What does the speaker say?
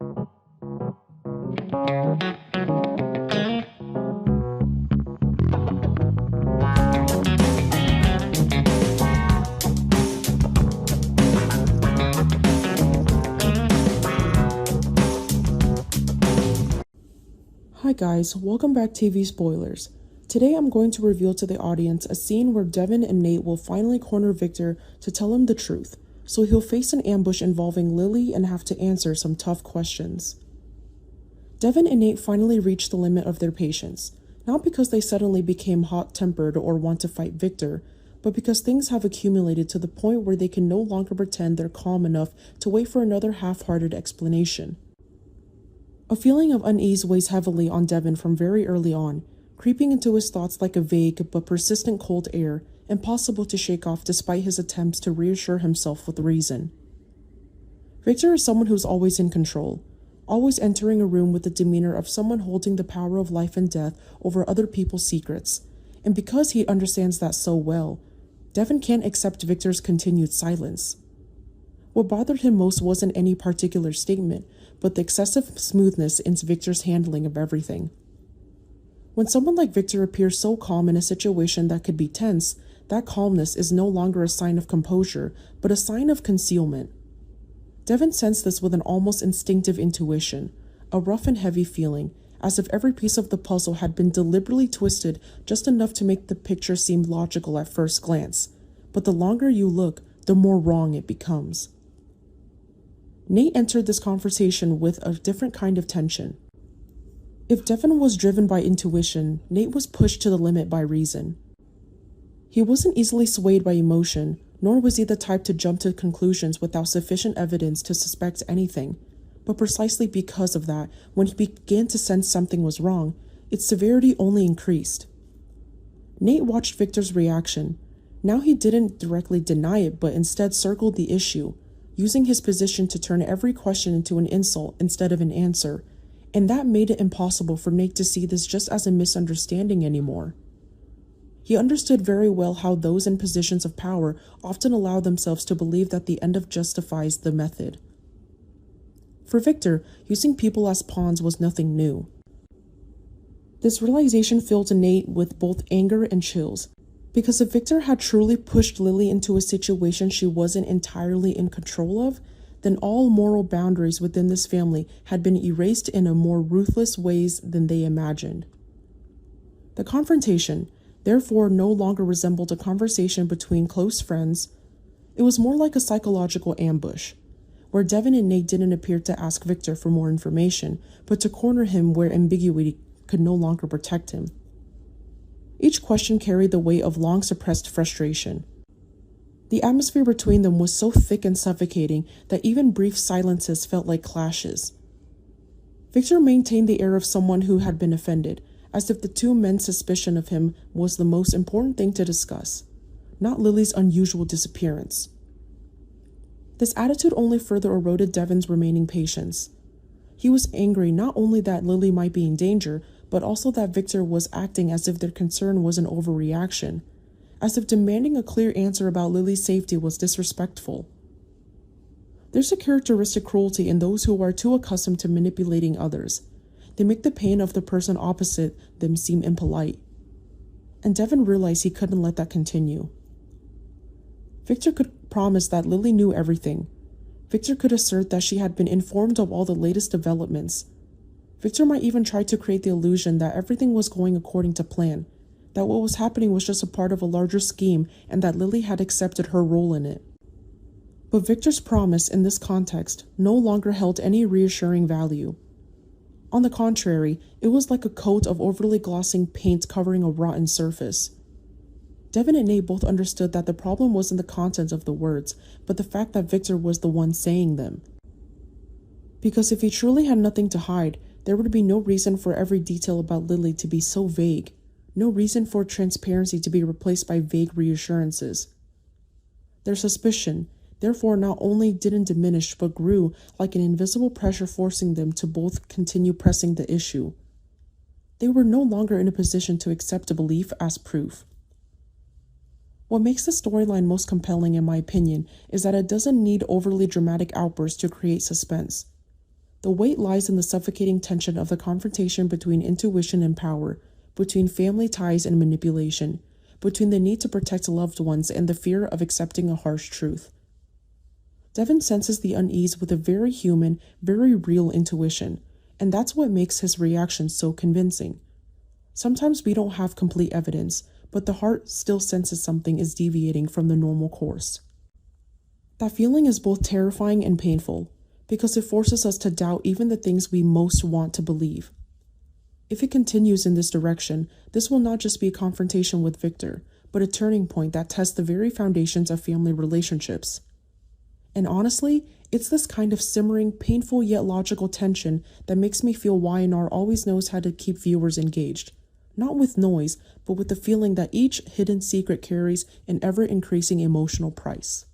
Hi guys, welcome back to TV Spoilers. Today I'm going to reveal to the audience a scene where Devon and Nate will finally corner Victor to tell him the truth, so he'll face an ambush involving Lily and have to answer some tough questions. Devon and Nate finally reach the limit of their patience, not because they suddenly became hot-tempered or want to fight Victor, but because things have accumulated to the point where they can no longer pretend they're calm enough to wait for another half-hearted explanation. A feeling of unease weighs heavily on Devon from very early on, creeping into his thoughts like a vague but persistent cold air, impossible to shake off despite his attempts to reassure himself with reason. Victor is someone who's always in control, always entering a room with the demeanor of someone holding the power of life and death over other people's secrets, and because he understands that so well, Devon can't accept Victor's continued silence. What bothered him most wasn't any particular statement, but the excessive smoothness in Victor's handling of everything. When someone like Victor appears so calm in a situation that could be tense, that calmness is no longer a sign of composure, but a sign of concealment. Devon sensed this with an almost instinctive intuition, a rough and heavy feeling, as if every piece of the puzzle had been deliberately twisted just enough to make the picture seem logical at first glance, but the longer you look, the more wrong it becomes. Nate entered this conversation with a different kind of tension. If Devon was driven by intuition, Nate was pushed to the limit by reason. He wasn't easily swayed by emotion, nor was he the type to jump to conclusions without sufficient evidence to suspect anything. But precisely because of that, when he began to sense something was wrong, its severity only increased. Nate watched Victor's reaction. Now he didn't directly deny it, but instead circled the issue, using his position to turn every question into an insult instead of an answer, and that made it impossible for Nate to see this just as a misunderstanding anymore. He understood very well how those in positions of power often allow themselves to believe that the end justifies the method. For Victor, using people as pawns was nothing new. This realization filled Nate with both anger and chills, because if Victor had truly pushed Lily into a situation she wasn't entirely in control of, then all moral boundaries within this family had been erased in a more ruthless ways than they imagined. The confrontation, therefore, no longer resembled a conversation between close friends. It was more like a psychological ambush, where Devon and Nate didn't appear to ask Victor for more information, but to corner him where ambiguity could no longer protect him. Each question carried the weight of long-suppressed frustration. The atmosphere between them was so thick and suffocating that even brief silences felt like clashes. Victor maintained the air of someone who had been offended, as if the two men's suspicion of him was the most important thing to discuss, not Lily's unusual disappearance. This attitude only further eroded Devon's remaining patience. He was angry not only that Lily might be in danger, but also that Victor was acting as if their concern was an overreaction, as if demanding a clear answer about Lily's safety was disrespectful. There's a characteristic cruelty in those who are too accustomed to manipulating others. They make the pain of the person opposite them seem impolite. And Devon realized he couldn't let that continue. Victor could promise that Lily knew everything. Victor could assert that she had been informed of all the latest developments. Victor might even try to create the illusion that everything was going according to plan, that what was happening was just a part of a larger scheme and that Lily had accepted her role in it. But Victor's promise in this context no longer held any reassuring value. On the contrary, it was like a coat of overly glossing paint covering a rotten surface. Devon and Nate both understood that the problem wasn't the content of the words, but the fact that Victor was the one saying them. Because if he truly had nothing to hide, there would be no reason for every detail about Lily to be so vague, no reason for transparency to be replaced by vague reassurances. Their suspicion, therefore, not only didn't diminish but grew like an invisible pressure forcing them to both continue pressing the issue. They were no longer in a position to accept a belief as proof. What makes the storyline most compelling, in my opinion, is that it doesn't need overly dramatic outbursts to create suspense. The weight lies in the suffocating tension of the confrontation between intuition and power, between family ties and manipulation, between the need to protect loved ones and the fear of accepting a harsh truth. Devon senses the unease with a very human, very real intuition, and that's what makes his reaction so convincing. Sometimes we don't have complete evidence, but the heart still senses something is deviating from the normal course. That feeling is both terrifying and painful, because it forces us to doubt even the things we most want to believe. If it continues in this direction, this will not just be a confrontation with Victor, but a turning point that tests the very foundations of family relationships. And honestly, it's this kind of simmering, painful yet logical tension that makes me feel Y&R always knows how to keep viewers engaged. Not with noise, but with the feeling that each hidden secret carries an ever-increasing emotional price.